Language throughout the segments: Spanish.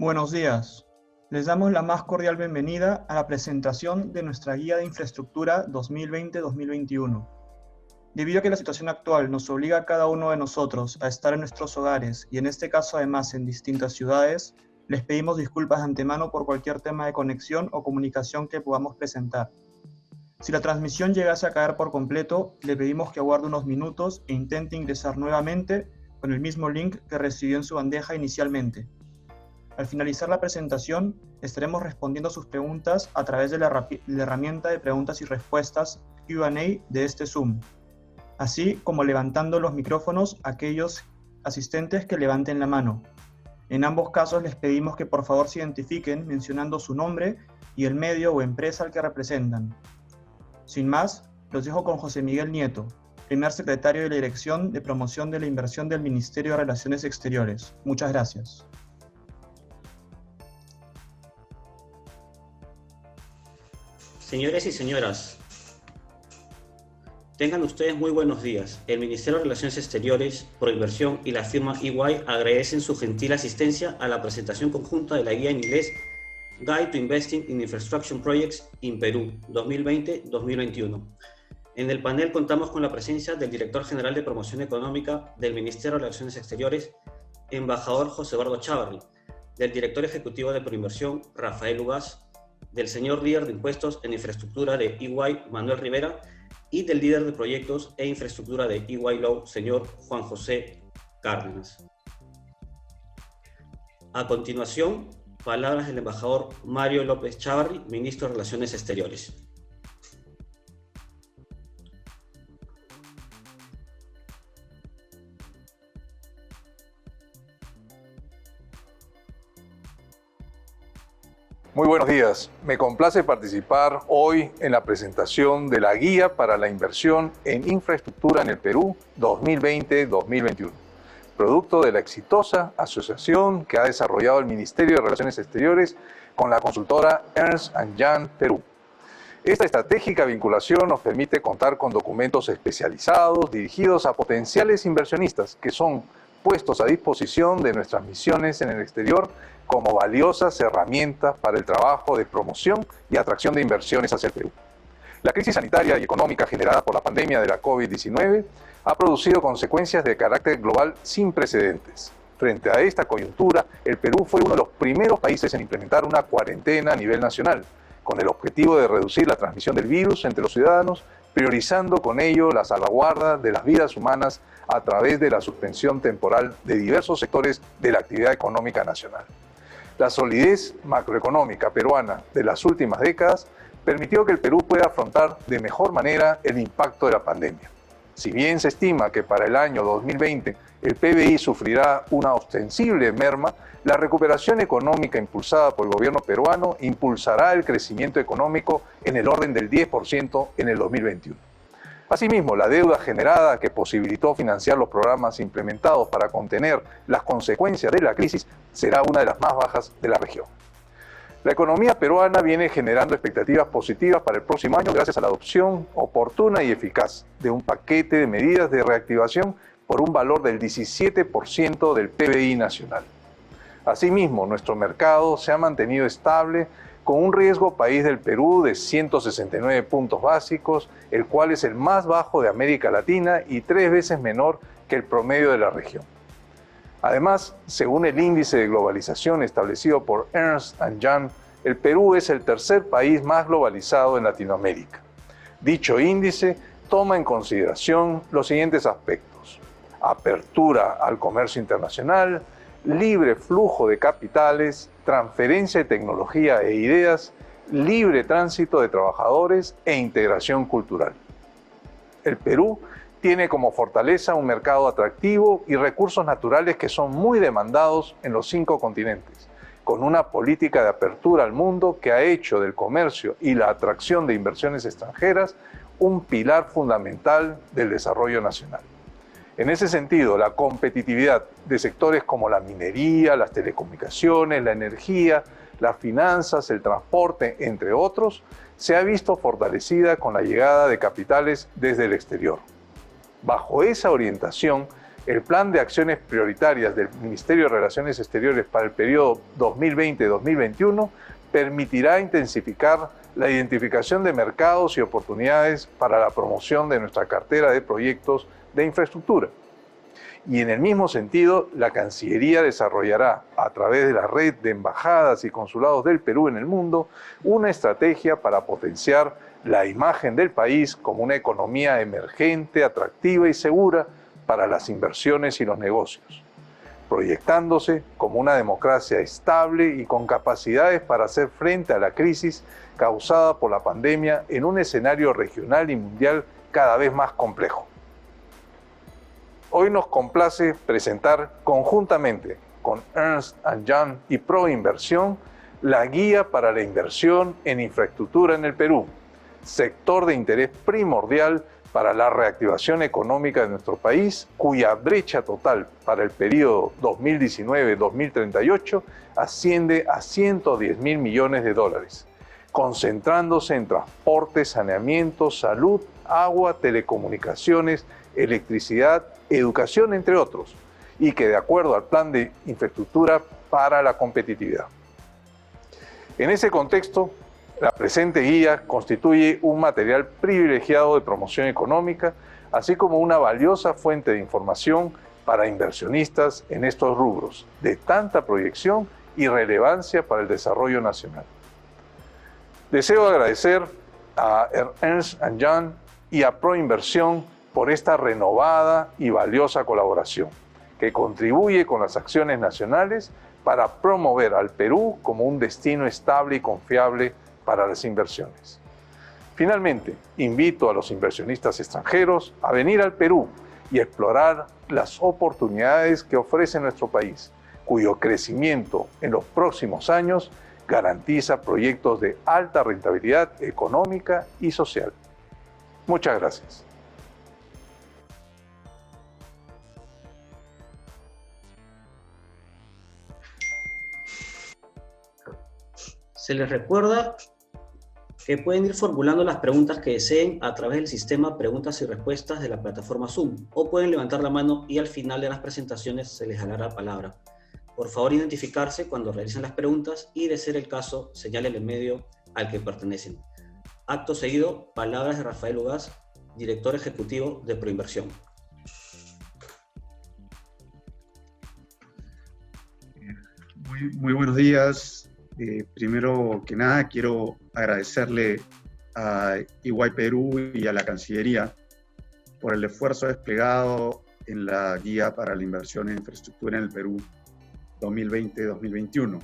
Buenos días. Les damos la más cordial bienvenida a la presentación de nuestra Guía de Infraestructura 2020-2021. Debido a que la situación actual nos obliga a cada uno de nosotros a estar en nuestros hogares y en este caso además en distintas ciudades, les pedimos disculpas de antemano por cualquier tema de conexión o comunicación que podamos presentar. Si la transmisión llegase a caer por completo, le pedimos que aguarde unos minutos e intente ingresar nuevamente con el mismo link que recibió en su bandeja inicialmente. Al finalizar la presentación, estaremos respondiendo a sus preguntas a través de la herramienta de preguntas y respuestas Q&A de este Zoom, así como levantando los micrófonos a aquellos asistentes que levanten la mano. En ambos casos les pedimos que por favor se identifiquen mencionando su nombre y el medio o empresa al que representan. Sin más, los dejo con José Miguel Nieto, primer secretario de la Dirección de Promoción de la Inversión del Ministerio de Relaciones Exteriores. Muchas gracias. Señores y señoras, tengan ustedes muy buenos días. El Ministerio de Relaciones Exteriores, Proinversión y la firma EY agradecen su gentil asistencia a la presentación conjunta de la guía en inglés Guide to Investing in Infrastructure Projects in Perú 2020-2021. En el panel contamos con la presencia del Director General de Promoción Económica del Ministerio de Relaciones Exteriores, embajador José Eduardo Chávarri, del Director Ejecutivo de Proinversión, Rafael Ugaz, del señor líder de impuestos en infraestructura de EY, Manuel Rivera, y del líder de proyectos e infraestructura de EY Law, señor Juan José Cárdenas. A continuación, palabras del embajador Mario López Chávarri, ministro de Relaciones Exteriores. Muy buenos días. Me complace participar hoy en la presentación de la Guía para la Inversión en Infraestructura en el Perú 2020-2021, producto de la exitosa asociación que ha desarrollado el Ministerio de Relaciones Exteriores con la consultora Ernst & Young Perú. Esta estratégica vinculación nos permite contar con documentos especializados dirigidos a potenciales inversionistas que son puestos a disposición de nuestras misiones en el exterior como valiosas herramientas para el trabajo de promoción y atracción de inversiones hacia el Perú. La crisis sanitaria y económica generada por la pandemia de la COVID-19 ha producido consecuencias de carácter global sin precedentes. Frente a esta coyuntura, el Perú fue uno de los primeros países en implementar una cuarentena a nivel nacional, con el objetivo de reducir la transmisión del virus entre los ciudadanos, priorizando con ello la salvaguarda de las vidas humanas a través de la suspensión temporal de diversos sectores de la actividad económica nacional. La solidez macroeconómica peruana de las últimas décadas permitió que el Perú pueda afrontar de mejor manera el impacto de la pandemia. Si bien se estima que para el año 2020 el PBI sufrirá una ostensible merma, la recuperación económica impulsada por el gobierno peruano impulsará el crecimiento económico en el orden del 10% en el 2021. Asimismo, la deuda generada que posibilitó financiar los programas implementados para contener las consecuencias de la crisis será una de las más bajas de la región. La economía peruana viene generando expectativas positivas para el próximo año gracias a la adopción oportuna y eficaz de un paquete de medidas de reactivación por un valor del 17% del PBI nacional. Asimismo, nuestro mercado se ha mantenido estable con un riesgo país del Perú de 169 puntos básicos, el cual es el más bajo de América Latina y 3 veces menor que el promedio de la región. Además, según el índice de globalización establecido por Ernst & Young, el Perú es el tercer país más globalizado en Latinoamérica. Dicho índice toma en consideración los siguientes aspectos: apertura al comercio internacional, libre flujo de capitales, transferencia de tecnología e ideas, libre tránsito de trabajadores e integración cultural. El Perú tiene como fortaleza un mercado atractivo y recursos naturales que son muy demandados en los 5 continentes, con una política de apertura al mundo que ha hecho del comercio y la atracción de inversiones extranjeras un pilar fundamental del desarrollo nacional. En ese sentido, la competitividad de sectores como la minería, las telecomunicaciones, la energía, las finanzas, el transporte, entre otros, se ha visto fortalecida con la llegada de capitales desde el exterior. Bajo esa orientación, El Plan de Acciones Prioritarias del Ministerio de Relaciones Exteriores para el periodo 2020-2021 permitirá intensificar la identificación de mercados y oportunidades para la promoción de nuestra cartera de proyectos de infraestructura. Y en el mismo sentido, la Cancillería desarrollará, a través de la red de embajadas y consulados del Perú en el mundo, una estrategia para potenciar la imagen del país como una economía emergente, atractiva y segura para las inversiones y los negocios, proyectándose como una democracia estable y con capacidades para hacer frente a la crisis causada por la pandemia en un escenario regional y mundial cada vez más complejo. Hoy nos complace presentar conjuntamente con Ernst & Young y Proinversión la Guía para la Inversión en Infraestructura en el Perú, sector de interés primordial para la reactivación económica de nuestro país, cuya brecha total para el periodo 2019-2038 asciende a 110.000 millones de dólares, concentrándose en transporte, saneamiento, salud, agua, telecomunicaciones, electricidad, educación, entre otros, y que de acuerdo al Plan de Infraestructura para la Competitividad. En ese contexto, la presente guía constituye un material privilegiado de promoción económica, así como una valiosa fuente de información para inversionistas en estos rubros, de tanta proyección y relevancia para el desarrollo nacional. Deseo agradecer a Ernst & Young y a Proinversión por esta renovada y valiosa colaboración, que contribuye con las acciones nacionales para promover al Perú como un destino estable y confiable para las inversiones. Finalmente, invito a los inversionistas extranjeros a venir al Perú y explorar las oportunidades que ofrece nuestro país, cuyo crecimiento en los próximos años garantiza proyectos de alta rentabilidad económica y social. Muchas gracias. Se les recuerda que pueden ir formulando las preguntas que deseen a través del sistema preguntas y respuestas de la plataforma Zoom, o pueden levantar la mano y al final de las presentaciones se les dará la palabra. Por favor, identificarse cuando realicen las preguntas y, de ser el caso, señalen el medio al que pertenecen. Acto seguido, palabras de Rafael Ugaz, director ejecutivo de Proinversión. Muy buenos días. Primero que nada, quiero agradecerle a EY Perú y a la Cancillería por el esfuerzo desplegado en la Guía para la Inversión en Infraestructura en el Perú 2020-2021.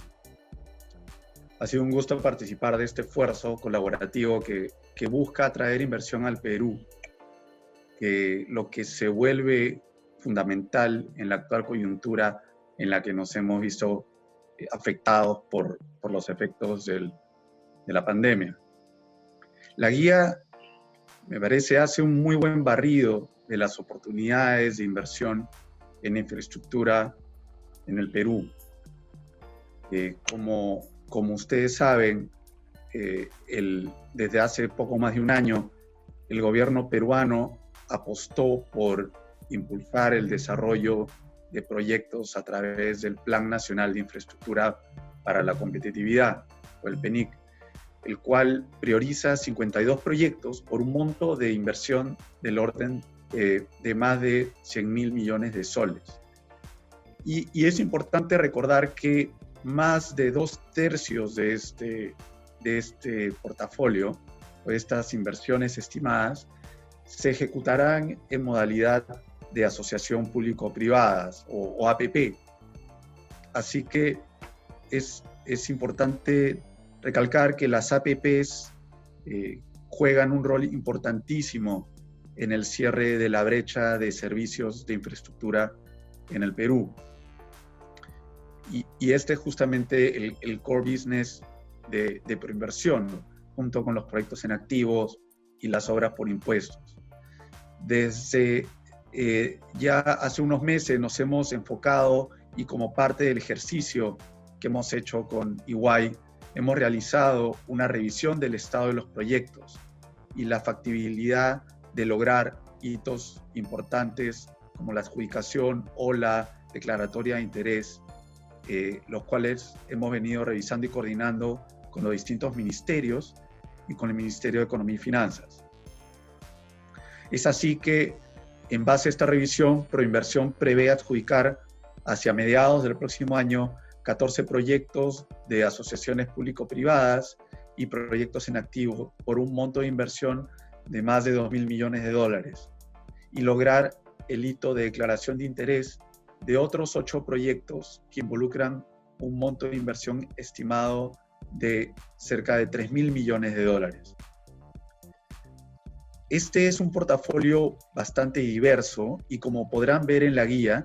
Ha sido un gusto participar de este esfuerzo colaborativo que busca atraer inversión al Perú, lo que se vuelve fundamental en la actual coyuntura en la que nos hemos visto afectados por los efectos de la pandemia. La guía, me parece, hace un muy buen barrido de las oportunidades de inversión en infraestructura en el Perú. Como ustedes saben, desde hace poco más de un año, el gobierno peruano apostó por impulsar el desarrollo de proyectos a través del Plan Nacional de Infraestructura para la Competitividad, o el PNIC, el cual prioriza 52 proyectos por un monto de inversión del orden de más de 100.000 millones de soles. Y es importante recordar que más de 2/3 de este portafolio, o de estas inversiones estimadas, se ejecutarán en modalidad de asociación público-privadas o APP. Así que es importante recalcar que las APPs juegan un rol importantísimo en el cierre de la brecha de servicios de infraestructura en el Perú. Y este es justamente el core business de Proinversión, junto con los proyectos en activos y las obras por impuestos. Desde ya hace unos meses nos hemos enfocado, y como parte del ejercicio que hemos hecho con EY, hemos realizado una revisión del estado de los proyectos y la factibilidad de lograr hitos importantes como la adjudicación o la declaratoria de interés, los cuales hemos venido revisando y coordinando con los distintos ministerios y con el Ministerio de Economía y Finanzas. Es así que, en base a esta revisión, Proinversión prevé adjudicar hacia mediados del próximo año 14 proyectos de asociaciones público-privadas y proyectos en activo por un monto de inversión de más de $2.000 millones y lograr el hito de declaración de interés de otros 8 proyectos que involucran un monto de inversión estimado de cerca de $3.000 millones. Este es un portafolio bastante diverso y, como podrán ver en la guía,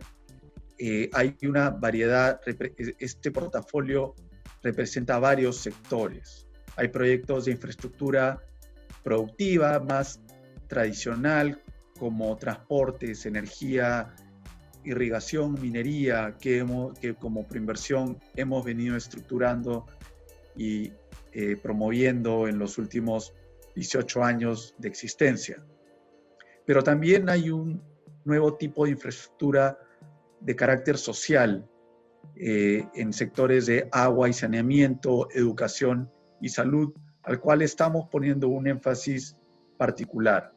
hay una variedad. Este portafolio representa varios sectores. Hay proyectos de infraestructura productiva más tradicional, como transportes, energía, irrigación, minería, que como Proinversión hemos venido estructurando y promoviendo en los últimos 18 años de existencia. Pero también hay un nuevo tipo de infraestructura de carácter social en sectores de agua y saneamiento, educación y salud, al cual estamos poniendo un énfasis particular.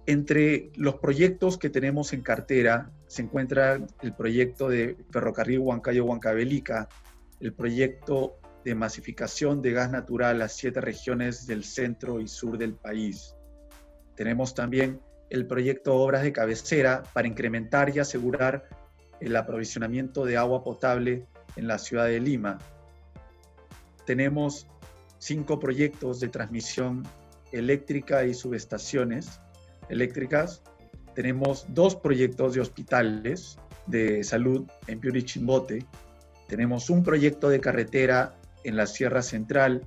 Entre los proyectos que tenemos en cartera se encuentra el proyecto de ferrocarril Huancayo-Huancavelica, el proyecto de masificación de gas natural a 7 regiones del centro y sur del país. Tenemos también el proyecto Obras de Cabecera para incrementar y asegurar el aprovisionamiento de agua potable en la ciudad de Lima. Tenemos 5 proyectos de transmisión eléctrica y subestaciones eléctricas. Tenemos 2 proyectos de hospitales de salud en Piura y Chimbote. Tenemos un proyecto de carretera en la Sierra Central,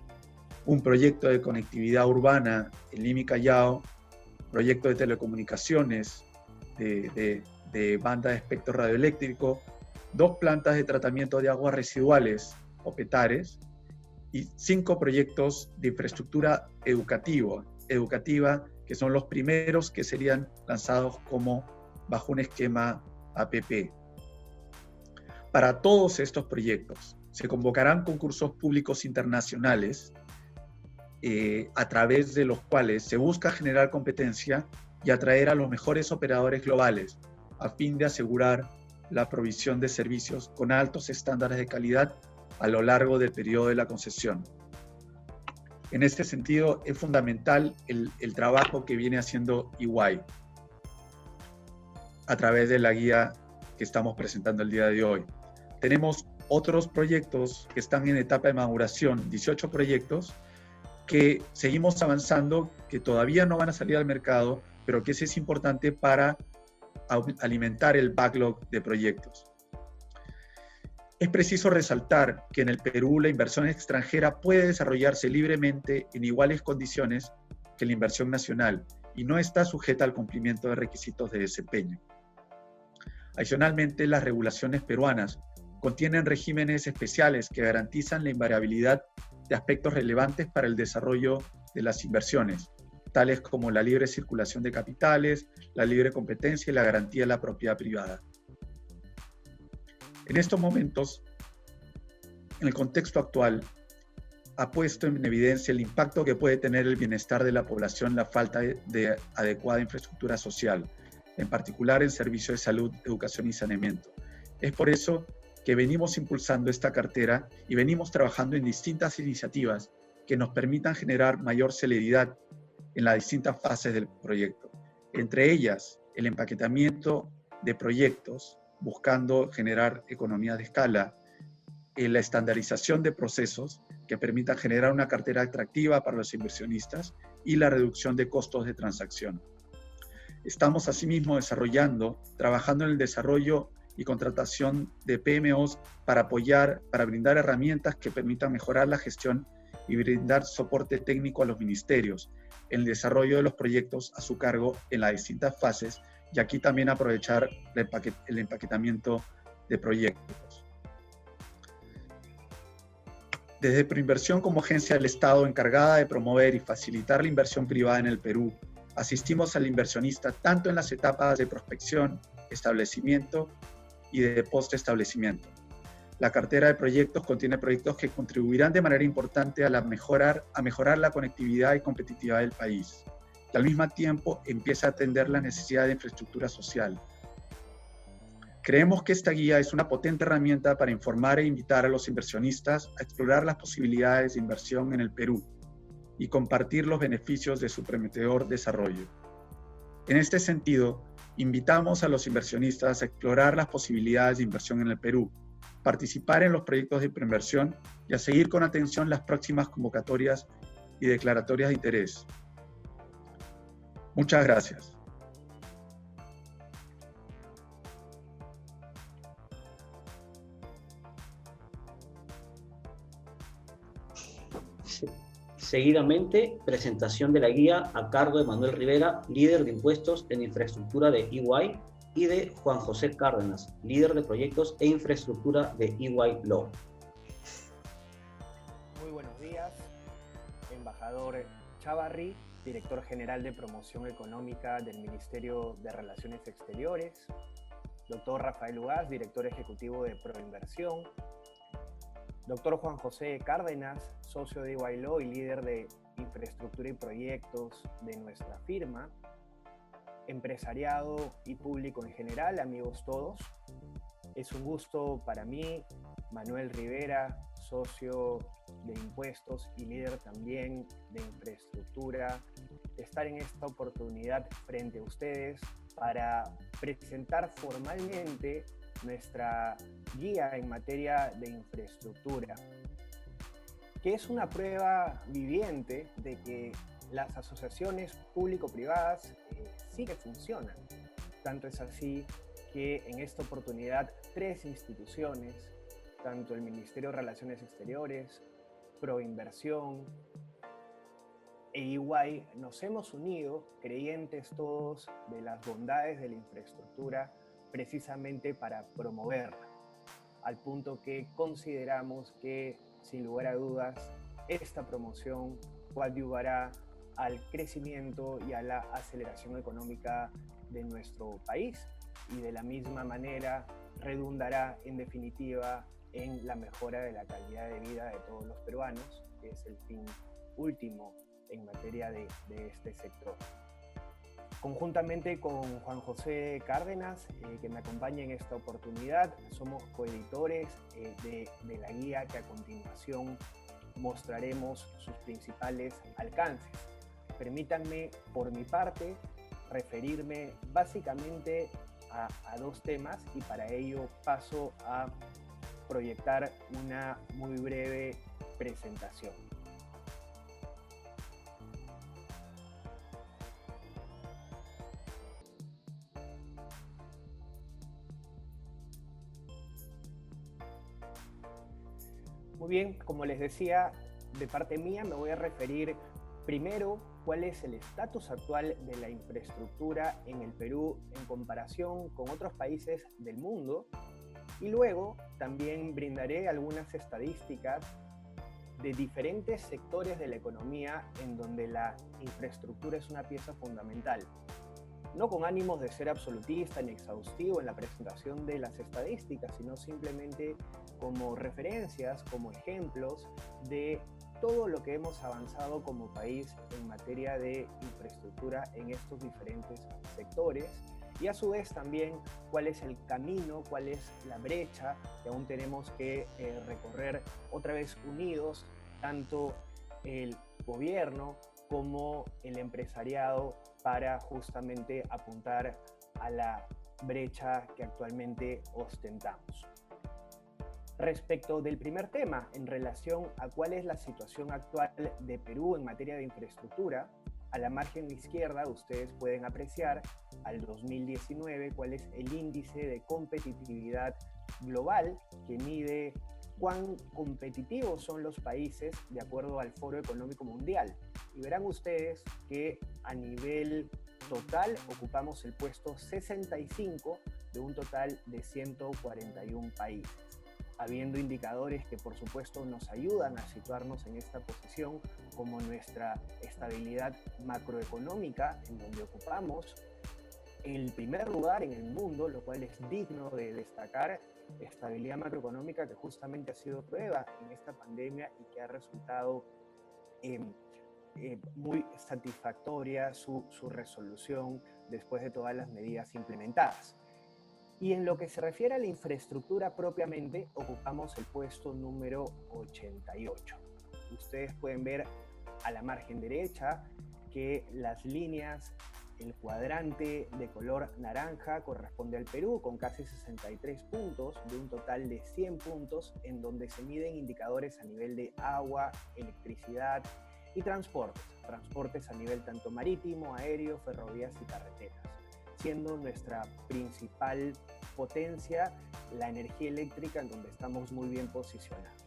un proyecto de conectividad urbana en Lima y Callao, proyecto de telecomunicaciones de banda de espectro radioeléctrico, 2 plantas de tratamiento de aguas residuales o PETARES y 5 proyectos de infraestructura educativa, que son los primeros que serían lanzados como bajo un esquema APP. Para todos estos proyectos se convocarán concursos públicos internacionales a través de los cuales se busca generar competencia y atraer a los mejores operadores globales a fin de asegurar la provisión de servicios con altos estándares de calidad a lo largo del periodo de la concesión. En este sentido, es fundamental el trabajo que viene haciendo EY a través de la guía que estamos presentando el día de hoy. Tenemos otros proyectos que están en etapa de maduración, 18 proyectos, que seguimos avanzando, que todavía no van a salir al mercado, pero que eso es importante para alimentar el backlog de proyectos. Es preciso resaltar que en el Perú la inversión extranjera puede desarrollarse libremente en iguales condiciones que la inversión nacional y no está sujeta al cumplimiento de requisitos de desempeño. Adicionalmente, las regulaciones peruanas contienen regímenes especiales que garantizan la invariabilidad de aspectos relevantes para el desarrollo de las inversiones, tales como la libre circulación de capitales, la libre competencia y la garantía de la propiedad privada. En estos momentos, en el contexto actual, ha puesto en evidencia el impacto que puede tener el bienestar de la población la falta de adecuada infraestructura social, en particular en servicios de salud, educación y saneamiento. Es por eso que venimos impulsando esta cartera y venimos trabajando en distintas iniciativas que nos permitan generar mayor celeridad en las distintas fases del proyecto. Entre ellas, el empaquetamiento de proyectos, buscando generar economías de escala, la estandarización de procesos que permitan generar una cartera atractiva para los inversionistas y la reducción de costos de transacción. Estamos asimismo trabajando en el desarrollo y contratación de PMOs para brindar herramientas que permitan mejorar la gestión y brindar soporte técnico a los ministerios en el desarrollo de los proyectos a su cargo en las distintas fases, y aquí también aprovechar el empaquetamiento de proyectos. Desde Proinversión, como agencia del Estado encargada de promover y facilitar la inversión privada en el Perú, Asistimos al inversionista tanto en las etapas de prospección, establecimiento y de post-establecimiento. La cartera de proyectos contiene proyectos que contribuirán de manera importante a mejorar la conectividad y competitividad del país, y al mismo tiempo empieza a atender la necesidad de infraestructura social. Creemos que esta guía es una potente herramienta para informar e invitar a los inversionistas a explorar las posibilidades de inversión en el Perú y compartir los beneficios de su prometedor desarrollo. En este sentido, invitamos a los inversionistas a explorar las posibilidades de inversión en el Perú, participar en los proyectos de preinversión y a seguir con atención las próximas convocatorias y declaratorias de interés. Muchas gracias. Seguidamente, presentación de la guía a cargo de Manuel Rivera, líder de impuestos en infraestructura de EY, y de Juan José Cárdenas, líder de proyectos e infraestructura de EY Law. Muy buenos días, embajador Chavarri, director general de promoción económica del Ministerio de Relaciones Exteriores, doctor Rafael Ugaz, director ejecutivo de Proinversión, doctor Juan José Cárdenas, socio de EY Law y líder de infraestructura y proyectos de nuestra firma, empresariado y público en general, amigos todos. Es un gusto para mí, Manuel Rivera, socio de impuestos y líder también de infraestructura, estar en esta oportunidad frente a ustedes para presentar formalmente nuestra guía en materia de infraestructura, que es una prueba viviente de que las asociaciones público-privadas sí que funcionan. Tanto es así que en esta oportunidad 3 instituciones, tanto el Ministerio de Relaciones Exteriores, Proinversión e EY, nos hemos unido, creyentes todos de las bondades de la infraestructura, precisamente para promoverla, al punto que consideramos que, sin lugar a dudas, esta promoción coadyuvará al crecimiento y a la aceleración económica de nuestro país, y de la misma manera redundará en definitiva en la mejora de la calidad de vida de todos los peruanos, que es el fin último en materia de este sector. Conjuntamente con Juan José Cárdenas, que me acompaña en esta oportunidad, somos coeditores de la guía que a continuación mostraremos sus principales alcances. Permítanme, por mi parte, referirme básicamente a 2 temas, y para ello paso a proyectar una muy breve presentación. Muy bien, como les decía, de parte mía me voy a referir primero cuál es el estatus actual de la infraestructura en el Perú en comparación con otros países del mundo, y luego también brindaré algunas estadísticas de diferentes sectores de la economía en donde la infraestructura es una pieza fundamental. No con ánimos de ser absolutista ni exhaustivo en la presentación de las estadísticas, sino simplemente como referencias, como ejemplos de todo lo que hemos avanzado como país en materia de infraestructura en estos diferentes sectores, y a su vez también cuál es el camino, cuál es la brecha que aún tenemos que recorrer otra vez unidos, tanto el gobierno como el empresariado, para justamente apuntar a la brecha que actualmente ostentamos. Respecto del primer tema, en relación a cuál es la situación actual de Perú en materia de infraestructura, a la margen izquierda ustedes pueden apreciar al 2019 cuál es el índice de competitividad global, que mide cuán competitivos son los países de acuerdo al Foro Económico Mundial. Y verán ustedes que a nivel total ocupamos el puesto 65 de un total de 141 países. habiendo indicadores que por supuesto nos ayudan a situarnos en esta posición, como nuestra estabilidad macroeconómica, en donde ocupamos el primer lugar en el mundo, lo cual es digno de destacar, estabilidad macroeconómica que justamente ha sido prueba en esta pandemia y que ha resultado muy satisfactoria su resolución después de todas las medidas implementadas. Y en lo que se refiere a la infraestructura propiamente, ocupamos el puesto número 88. Ustedes pueden ver a la margen derecha que las líneas, el cuadrante de color naranja corresponde al Perú con casi 63 puntos de un total de 100 puntos en donde se miden indicadores a nivel de agua, electricidad y transportes a nivel tanto marítimo, aéreo, ferrovías y carreteras, siendo nuestra principal potencia la energía eléctrica, en donde estamos muy bien posicionados.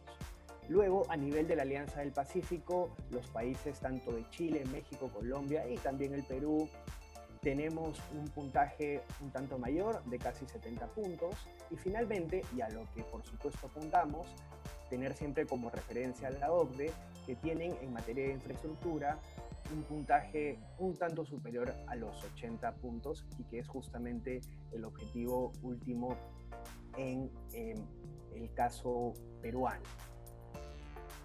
Luego, a nivel de la Alianza del Pacífico, los países tanto de Chile, México, Colombia y también el Perú, tenemos un puntaje un tanto mayor de casi 70 puntos. Y finalmente, y a lo que por supuesto apuntamos, tener siempre como referencia a la OCDE, que tienen en materia de infraestructura un puntaje un tanto superior a los 80 puntos y que es justamente el objetivo último en el caso peruano.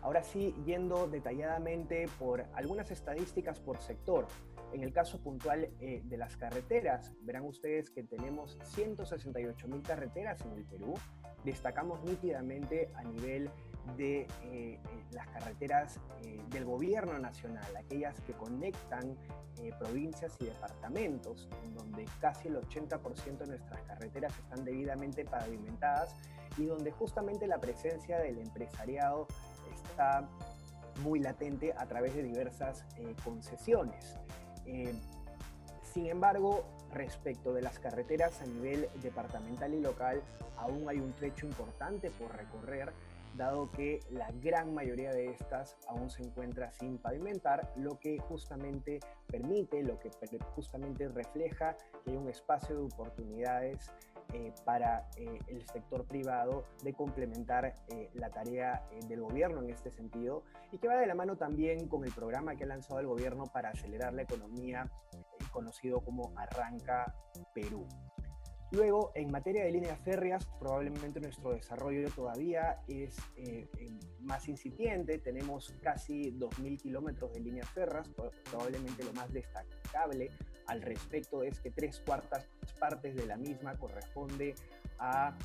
Ahora sí, yendo detalladamente por algunas estadísticas por sector. En el caso puntual de las carreteras, verán ustedes que tenemos 168.000 carreteras en el Perú. Destacamos nítidamente a nivel de las carreteras del gobierno nacional, aquellas que conectan provincias y departamentos, en donde casi el 80% de nuestras carreteras están debidamente pavimentadas y donde justamente la presencia del empresariado está muy latente a través de diversas concesiones. Sin embargo, respecto de las carreteras a nivel departamental y local, aún hay un trecho importante por recorrer, dado que la gran mayoría de estas aún se encuentra sin pavimentar, lo que justamente permite, lo que justamente refleja que hay un espacio de oportunidades para el sector privado de complementar la tarea del gobierno en este sentido, y que va de la mano también con el programa que ha lanzado el gobierno para acelerar la economía, conocido como Arranca Perú. Luego, en materia de líneas férreas, probablemente nuestro desarrollo todavía es más incipiente. Tenemos casi 2.000 kilómetros de líneas férreas. Probablemente lo más destacable al respecto es que 3/4 partes de la misma corresponde a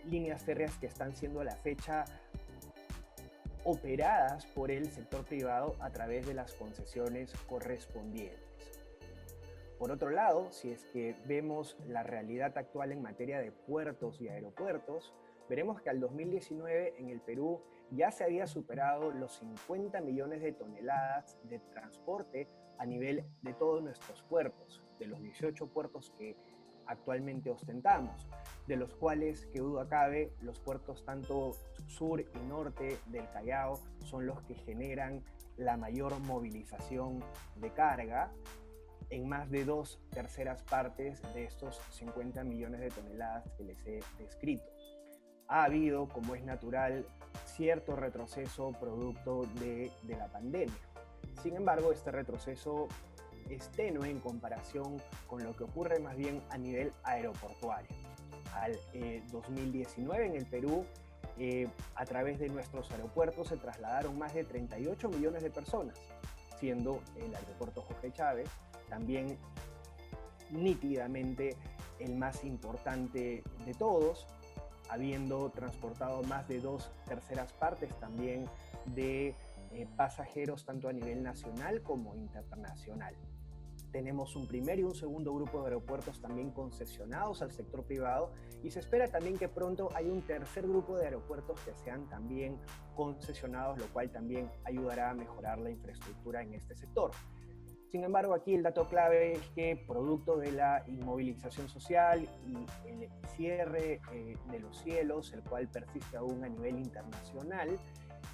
líneas férreas que están siendo a la fecha operadas por el sector privado a través de las concesiones correspondientes. Por otro lado, si es que vemos la realidad actual en materia de puertos y aeropuertos, veremos que al 2019 en el Perú ya se había superado los 50 millones de toneladas de transporte a nivel de todos nuestros puertos, de los 18 puertos que actualmente ostentamos, de los cuales, que duda cabe, los puertos tanto sur y norte del Callao son los que generan la mayor movilización de carga, en más de 2/3 partes de estos 50 millones de toneladas que les he descrito. Ha habido, como es natural, cierto retroceso producto de la pandemia. Sin embargo, este retroceso es tenue en comparación con lo que ocurre más bien a nivel aeroportuario. Al 2019 en el Perú, a través de nuestros aeropuertos se trasladaron más de 38 millones de personas, siendo el aeropuerto Jorge Chávez también nítidamente el más importante de todos, habiendo transportado más de 2/3 partes también de pasajeros tanto a nivel nacional como internacional. Tenemos un primer y un segundo grupo de aeropuertos también concesionados al sector privado y se espera también que pronto haya un tercer grupo de aeropuertos que sean también concesionados, lo cual también ayudará a mejorar la infraestructura en este sector. Sin embargo, aquí el dato clave es que producto de la inmovilización social y el cierre de los cielos, el cual persiste aún a nivel internacional,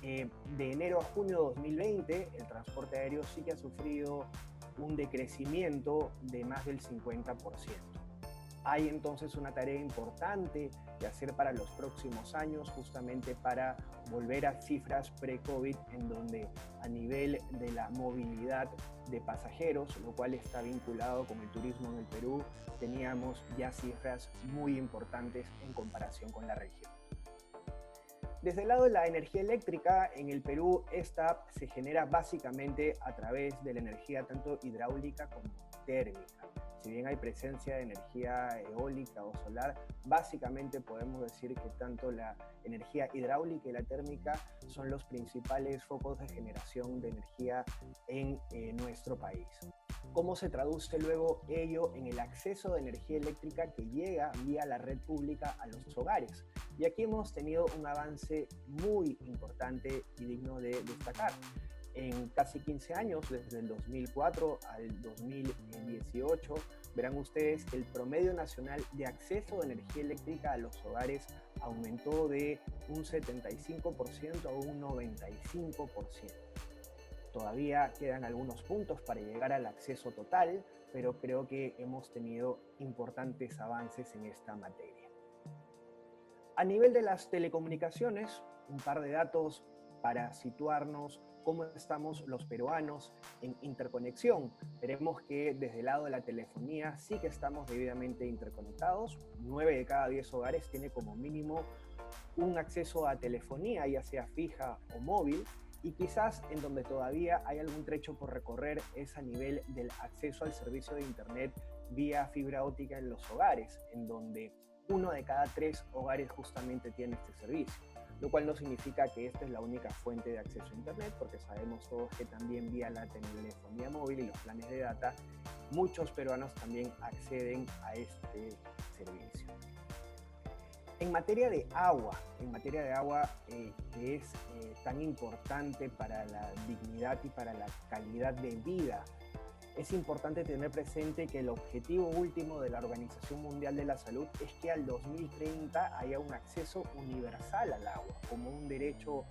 de enero a junio de 2020 el transporte aéreo sí que ha sufrido un decrecimiento de más del 50%. Hay entonces una tarea importante que hacer para los próximos años, justamente para volver a cifras pre-COVID, en donde a nivel de la movilidad de pasajeros, lo cual está vinculado con el turismo en el Perú, teníamos ya cifras muy importantes en comparación con la región. Desde el lado de la energía eléctrica, en el Perú esta se genera básicamente a través de la energía tanto hidráulica como térmica. Si bien hay presencia de energía eólica o solar, básicamente podemos decir que tanto la energía hidráulica y la térmica son los principales focos de generación de energía en nuestro país. ¿Cómo se traduce luego ello en el acceso de energía eléctrica que llega vía la red pública a los hogares? Y aquí hemos tenido un avance muy importante y digno de destacar. En casi 15 años, desde el 2004 al 2018, verán ustedes que el promedio nacional de acceso de energía eléctrica a los hogares aumentó de un 75% a un 95%. Todavía quedan algunos puntos para llegar al acceso total, pero creo que hemos tenido importantes avances en esta materia. A nivel de las telecomunicaciones, un par de datos para situarnos cómo estamos los peruanos en interconexión. Veremos que desde el lado de la telefonía sí que estamos debidamente interconectados. 9 de cada 10 hogares tiene como mínimo un acceso a telefonía, ya sea fija o móvil, y quizás en donde todavía hay algún trecho por recorrer es a nivel del acceso al servicio de internet vía fibra óptica en los hogares, en donde 1 de cada 3 hogares justamente tiene este servicio, lo cual no significa que esta es la única fuente de acceso a internet, porque sabemos todos que también vía la telefonía móvil y los planes de data, muchos peruanos también acceden a este servicio. En materia de agua, que es tan importante para la dignidad y para la calidad de vida, es importante tener presente que el objetivo último de la Organización Mundial de la Salud es que al 2030 haya un acceso universal al agua como un derecho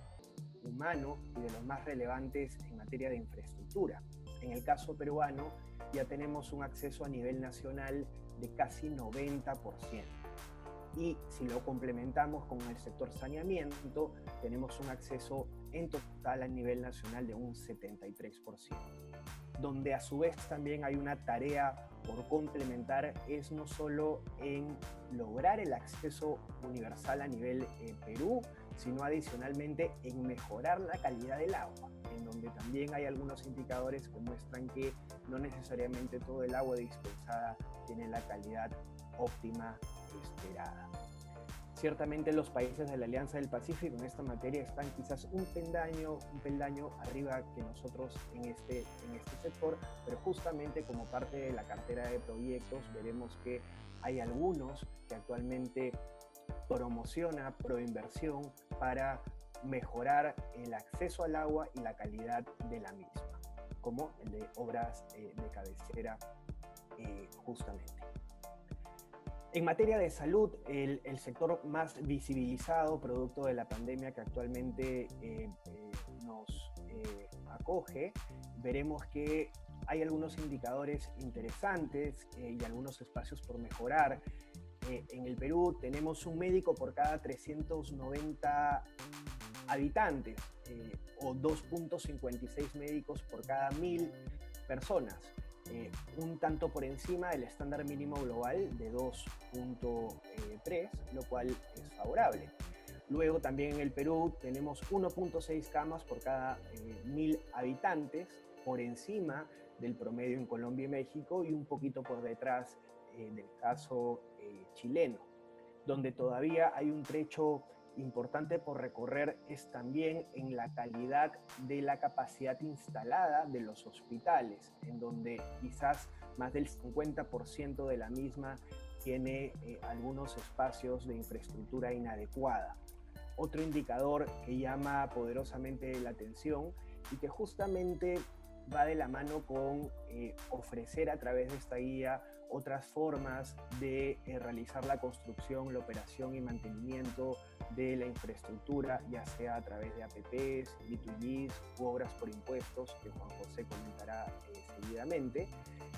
humano y de los más relevantes en materia de infraestructura. En el caso peruano ya tenemos un acceso a nivel nacional de casi 90%. Y si lo complementamos con el sector saneamiento, tenemos un acceso en total a nivel nacional de un 73%. Donde a su vez también hay una tarea por complementar es no solo en lograr el acceso universal a nivel Perú, sino adicionalmente en mejorar la calidad del agua, en donde también hay algunos indicadores que muestran que no necesariamente todo el agua dispensada tiene la calidad óptima esperada. Ciertamente los países de la Alianza del Pacífico en esta materia están quizás un peldaño arriba que nosotros en este sector, pero justamente como parte de la cartera de proyectos veremos que hay algunos que actualmente promociona proinversión para mejorar el acceso al agua y la calidad de la misma, como el de obras de cabecera justamente. En materia de salud, el sector más visibilizado, producto de la pandemia que actualmente nos acoge, veremos que hay algunos indicadores interesantes y algunos espacios por mejorar. En el Perú tenemos un médico por cada 390 habitantes o 2.56 médicos por cada 1000 personas. Un tanto por encima del estándar mínimo global de 2.3, lo cual es favorable. Luego también en el Perú tenemos 1.6 camas por cada 1000 habitantes, por encima del promedio en Colombia y México y un poquito por detrás del caso chileno. Donde todavía hay un trecho importante por recorrer es también en la calidad de la capacidad instalada de los hospitales, en donde quizás más del 50% de la misma tiene algunos espacios de infraestructura inadecuada. Otro indicador que llama poderosamente la atención y que justamente va de la mano con ofrecer a través de esta guía otras formas de realizar la construcción, la operación y mantenimiento de la infraestructura, ya sea a través de APPs, B2Gs u obras por impuestos, que Juan José comentará seguidamente,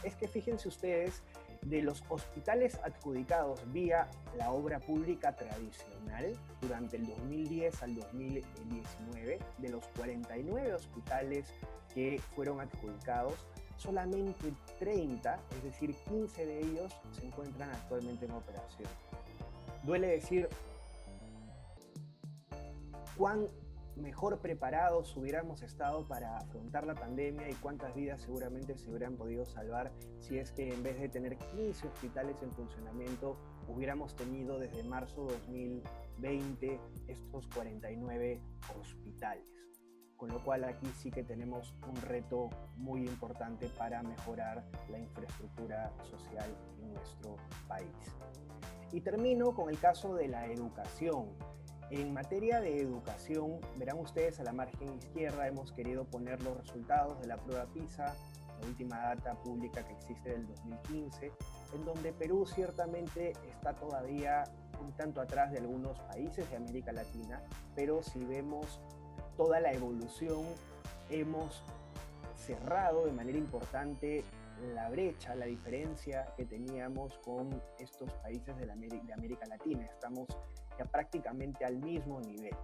es que fíjense ustedes de los hospitales adjudicados vía la obra pública tradicional durante el 2010 al 2019, de los 49 hospitales que fueron adjudicados, solamente 30, es decir, 15 de ellos se encuentran actualmente en operación. Duele decir cuán mejor preparados hubiéramos estado para afrontar la pandemia y cuántas vidas seguramente se hubieran podido salvar si es que en vez de tener 15 hospitales en funcionamiento hubiéramos tenido desde marzo de 2020 estos 49 hospitales. Con lo cual aquí sí que tenemos un reto muy importante para mejorar la infraestructura social en nuestro país. Y termino con el caso de la educación. En materia de educación, verán ustedes a la margen izquierda hemos querido poner los resultados de la prueba PISA, la última data pública que existe del 2015, en donde Perú ciertamente está todavía un tanto atrás de algunos países de América Latina, pero si vemos toda la evolución, hemos cerrado de manera importante la brecha, la diferencia que teníamos con estos países de América Latina. Estamos ya prácticamente al mismo nivel.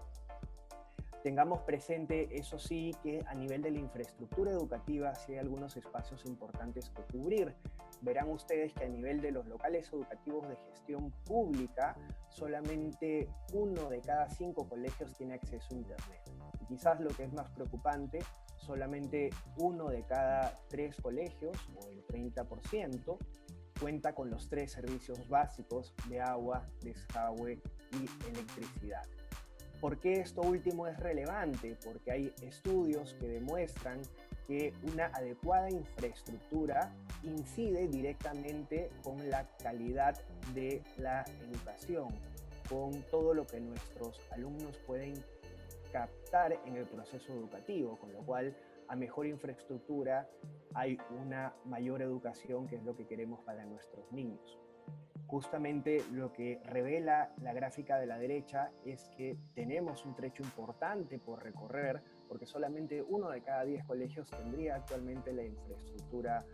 Tengamos presente, eso sí, que a nivel de la infraestructura educativa sí hay algunos espacios importantes que cubrir. Verán ustedes que a nivel de los locales educativos de gestión pública, solamente 1 de cada 5 colegios tiene acceso a Internet. Y quizás lo que es más preocupante, solamente 1 de cada 3 colegios, o el 30%, cuenta con los 3 servicios básicos de agua, desagüe y electricidad. ¿Por qué esto último es relevante? Porque hay estudios que demuestran que una adecuada infraestructura incide directamente con la calidad de la educación, con todo lo que nuestros alumnos pueden captar en el proceso educativo, con lo cual a mejor infraestructura hay una mayor educación, que es lo que queremos para nuestros niños. Justamente lo que revela la gráfica de la derecha es que tenemos un trecho importante por recorrer, porque solamente 1 de cada 10 colegios tendría actualmente la infraestructura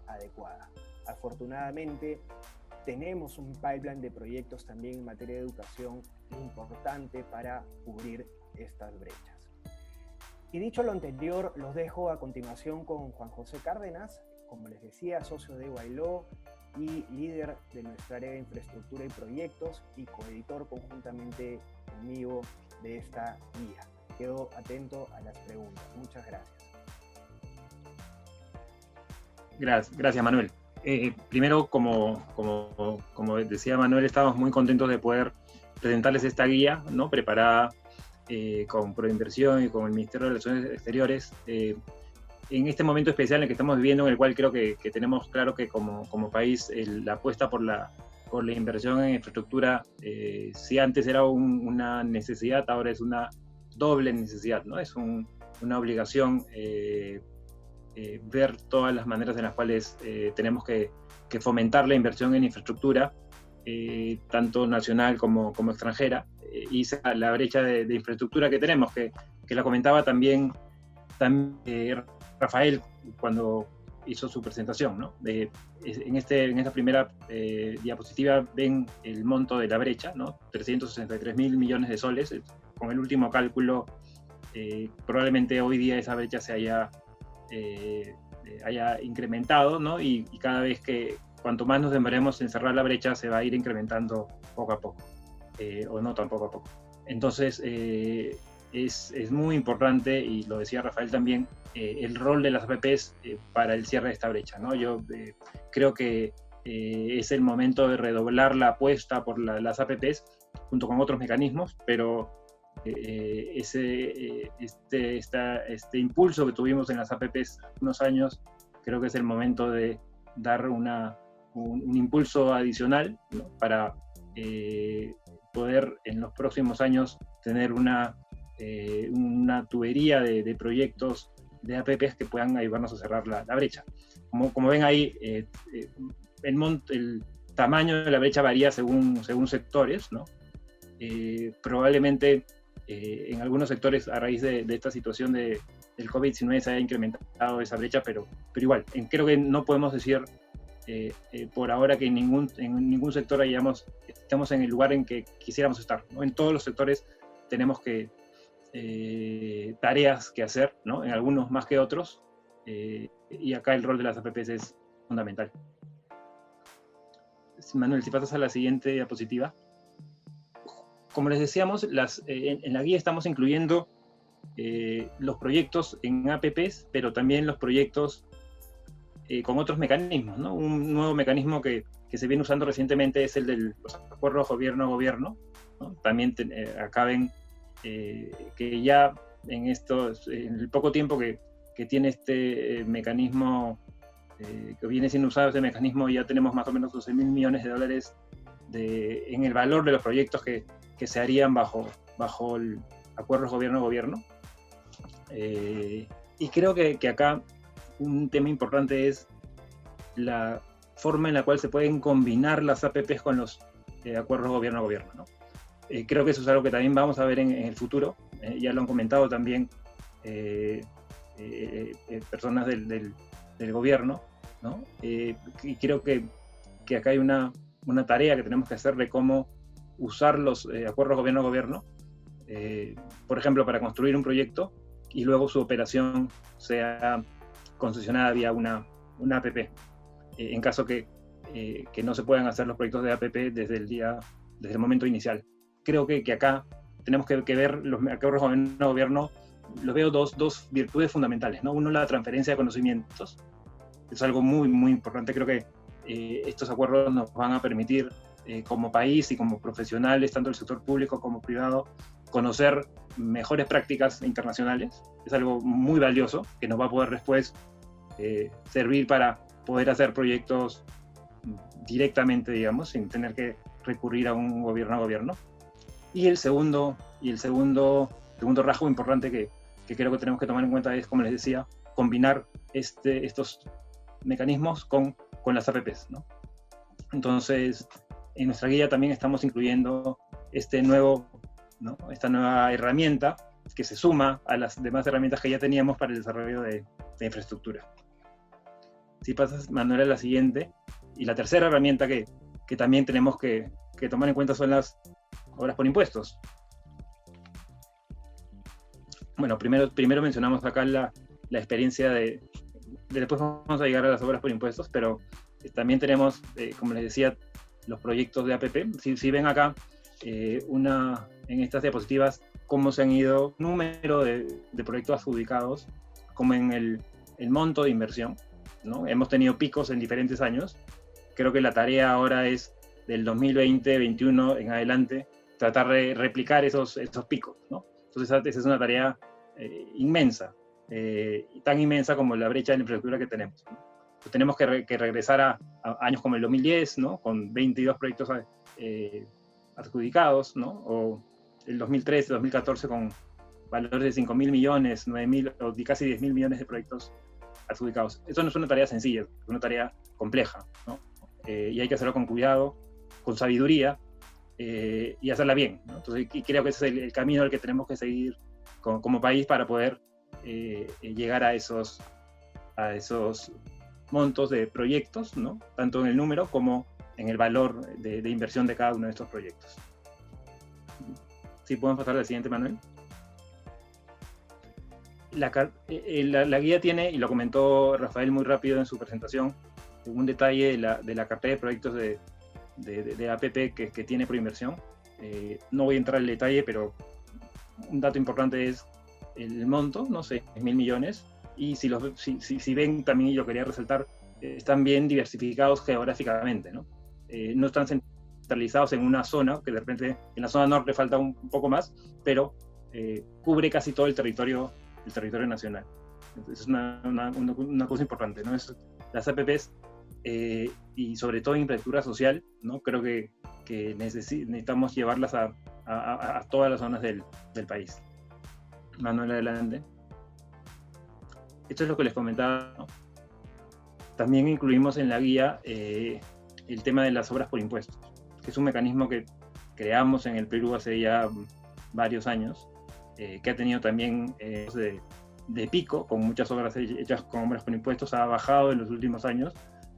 adecuada. Afortunadamente, tenemos un pipeline de proyectos también en materia de educación importante para cubrir estas brechas. Y dicho lo anterior, los dejo a continuación con Juan José Cárdenas, como les decía, socio de Guayló y líder de nuestra área de infraestructura y proyectos y coeditor conjuntamente conmigo de esta guía. Quedo atento a las preguntas. Muchas gracias. Gracias, Manuel. Primero, como decía Manuel, estamos muy contentos de poder presentarles esta guía, ¿no? Preparada con Proinversión y con el Ministerio de Relaciones Exteriores, en este momento especial en el que estamos viviendo, en el cual creo que tenemos claro que como país la apuesta por la inversión en infraestructura, si antes era una necesidad, ahora es una doble necesidad, ¿no? Es una obligación ver todas las maneras en las cuales tenemos que fomentar la inversión en infraestructura, tanto nacional como extranjera, y la brecha de infraestructura que tenemos, que la comentaba también Rafael cuando hizo su presentación, ¿no? En esta primera diapositiva ven el monto de la brecha, ¿no? 363.000 millones de soles. Con el último cálculo, probablemente hoy día esa brecha se haya incrementado, ¿no? Y cada vez cuanto más nos demoremos en cerrar la brecha, se va a ir incrementando poco a poco, o no tan poco a poco. Entonces, es muy importante, y lo decía Rafael también, el rol de las APPs para el cierre de esta brecha, ¿no? Yo creo que es el momento de redoblar la apuesta por las APPs junto con otros mecanismos, pero este impulso que tuvimos en las APPs unos años, creo que es el momento de dar un impulso adicional, ¿no? Para poder en los próximos años tener una tubería de proyectos de APPs que puedan ayudarnos a cerrar la brecha. Como ven ahí, el tamaño de la brecha varía según sectores, ¿no? Probablemente en algunos sectores, a raíz de esta situación del COVID-19, se haya incrementado esa brecha, pero igual, creo que no podemos decir por ahora que en ningún sector estamos en el lugar en que quisiéramos estar, ¿no? En todos los sectores tenemos tareas que hacer, ¿no? En algunos más que otros, y acá el rol de las APPs es fundamental. Manuel, si pasas a la siguiente diapositiva. Como les decíamos, en la guía estamos incluyendo los proyectos en APPs, pero también los proyectos con otros mecanismos, ¿no? Un nuevo mecanismo que se viene usando recientemente es el de los acuerdos gobierno a gobierno, ¿no? También acá ven que ya en el poco tiempo que tiene este mecanismo, que viene siendo usado este mecanismo, ya tenemos más o menos 12.000 millones de dólares en el valor de los proyectos que se harían bajo el acuerdos gobierno a gobierno. Y creo que acá un tema importante es la forma en la cual se pueden combinar las APPs con los acuerdos gobierno a gobierno, ¿no? Creo que eso es algo que también vamos a ver en el futuro. Ya lo han comentado también personas del gobierno, ¿no? Y creo que acá hay una tarea que tenemos que hacer de cómo usar los acuerdos gobierno a gobierno, por ejemplo, para construir un proyecto y luego su operación sea concesionada vía una APP, en caso que no se puedan hacer los proyectos de APP desde el momento inicial. Creo que acá tenemos que ver los acuerdos gobierno a gobierno, los veo dos virtudes fundamentales, ¿no? Uno, la transferencia de conocimientos, es algo muy, muy importante. Creo que estos acuerdos nos van a permitir, como país y como profesionales, tanto del sector público como privado, conocer mejores prácticas internacionales. Es algo muy valioso que nos va a poder después servir para poder hacer proyectos directamente, digamos, sin tener que recurrir a un gobierno a gobierno. Y el segundo rasgo importante que creo que tenemos que tomar en cuenta es, como les decía, combinar estos mecanismos con las APPs, ¿no? Entonces, en nuestra guía también estamos incluyendo esta nueva herramienta que se suma a las demás herramientas que ya teníamos para el desarrollo de infraestructura. Si pasas, Manuel, a la siguiente. Y la tercera herramienta que también tenemos que tomar en cuenta son las obras por impuestos. Bueno, primero mencionamos acá la experiencia después vamos a llegar a las obras por impuestos, pero también tenemos, como les decía, los proyectos de APP. Si ven acá en estas diapositivas cómo se han ido número de proyectos adjudicados, como en el monto de inversión, ¿no? Hemos tenido picos en diferentes años. Creo que la tarea ahora es del 2020-21 en adelante tratar de replicar esos picos, ¿no? Entonces esa es una tarea inmensa, tan inmensa como la brecha de la infraestructura que tenemos, ¿no? Pues tenemos que regresar a años como el 2010, ¿no? Con 22 proyectos adjudicados, ¿no? O el 2013, 2014 con valores de 5.000 millones, 9.000 o casi 10.000 millones de proyectos adjudicados. Eso no es una tarea sencilla, es una tarea compleja, ¿no? Y hay que hacerlo con cuidado, con sabiduría, y hacerla bien, ¿no? Entonces, y creo que ese es el camino al que tenemos que seguir como país para poder llegar a esos montos de proyectos, ¿no? Tanto en el número como en el valor de inversión de cada uno de estos proyectos. ¿Sí podemos pasar al siguiente, Manuel? La guía tiene, y lo comentó Rafael muy rápido en su presentación, un detalle de la cartera de proyectos de APP que tiene Proinversión. No voy a entrar en detalle, pero un dato importante es el monto, no sé, 6.000 millones, y si ven también, y lo quería resaltar, están bien diversificados geográficamente, ¿no? No están centralizados en una zona, que de repente en la zona norte falta un poco más, pero cubre casi todo el territorio nacional. Entonces, es una cosa importante, ¿no? Las APPs, y sobre todo en infraestructura social, ¿no? Creo que necesitamos llevarlas a todas las zonas del país. Manuel, adelante. Esto es lo que les comentaba, ¿no? También incluimos en la guía el tema de las obras por impuestos, que es un mecanismo que creamos en el Perú hace ya varios años, que ha tenido también de pico, con muchas obras hechas con obras por impuestos, ha bajado en los últimos años,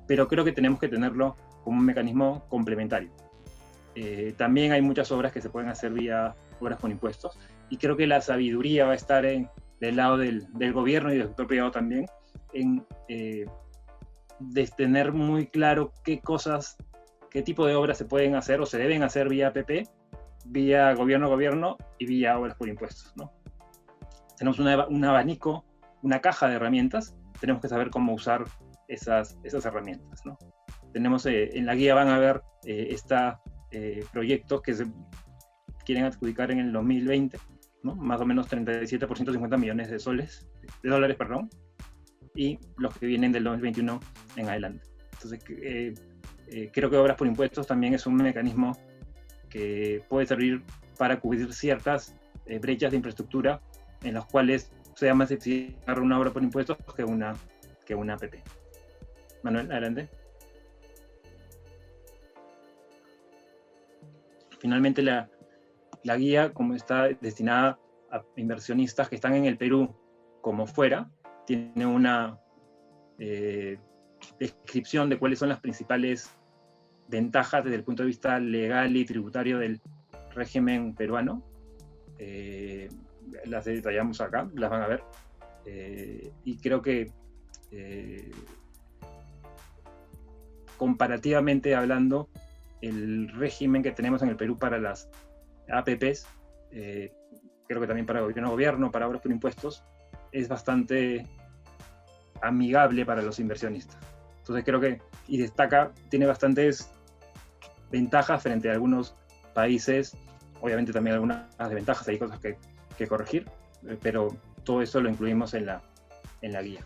pero creo que tenemos que tenerlo como un mecanismo complementario. También hay muchas obras que se pueden hacer vía obras con impuestos, y creo que la sabiduría va a estar del lado del gobierno y del sector privado también, en de tener muy claro qué tipo de obras se pueden hacer o se deben hacer vía APP, vía gobierno y vía obras por impuestos, ¿no? Tenemos un abanico, una caja de herramientas, tenemos que saber cómo usar esas herramientas, ¿no? Tenemos, en la guía van a ver proyectos que se quieren adjudicar en el 2020, ¿no? Más o menos 37 por 150 millones de dólares, y los que vienen del 2021 en adelante. Entonces, creo que obras por impuestos también es un mecanismo que puede servir para cubrir ciertas brechas de infraestructura en las cuales sea más eficiente una obra por impuestos que una APP. Manuel, adelante. Finalmente, la guía, como está destinada a inversionistas que están en el Perú como fuera, tiene una descripción de cuáles son las principales ventajas desde el punto de vista legal y tributario del régimen peruano. Las detallamos acá, las van a ver. Y creo que comparativamente hablando, el régimen que tenemos en el Perú para las APPs, creo que también para gobierno, para obras por impuestos, es bastante amigable para los inversionistas. Entonces creo que, tiene bastantes ventajas frente a algunos países, obviamente también algunas desventajas, hay cosas que corregir, pero todo eso lo incluimos en la guía.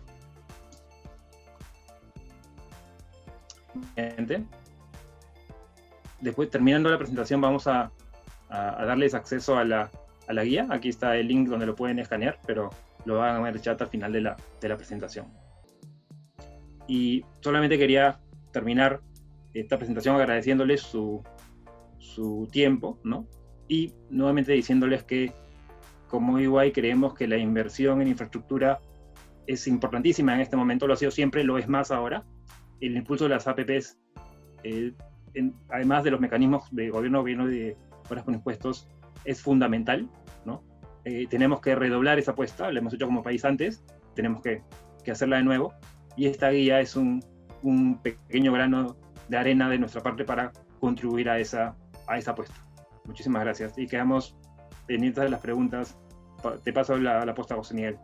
Después, terminando la presentación, vamos a darles acceso a la guía. Aquí está el link donde lo pueden escanear, pero lo van a ver en el chat al final de la presentación. Y solamente quería terminar esta presentación agradeciéndoles su tiempo, ¿no? Y nuevamente diciéndoles que como EY creemos que la inversión en infraestructura es importantísima en este momento, lo ha sido siempre, lo es más ahora. El impulso de las APPs, además de los mecanismos de gobierno y de obras con impuestos, es fundamental, ¿no? Tenemos que redoblar esa apuesta, la hemos hecho como país antes, tenemos que hacerla de nuevo, y esta guía es un pequeño grano de arena de nuestra parte para contribuir a esa apuesta. Muchísimas gracias, y quedamos pendientes de las preguntas. Te paso la posta a José Miguel.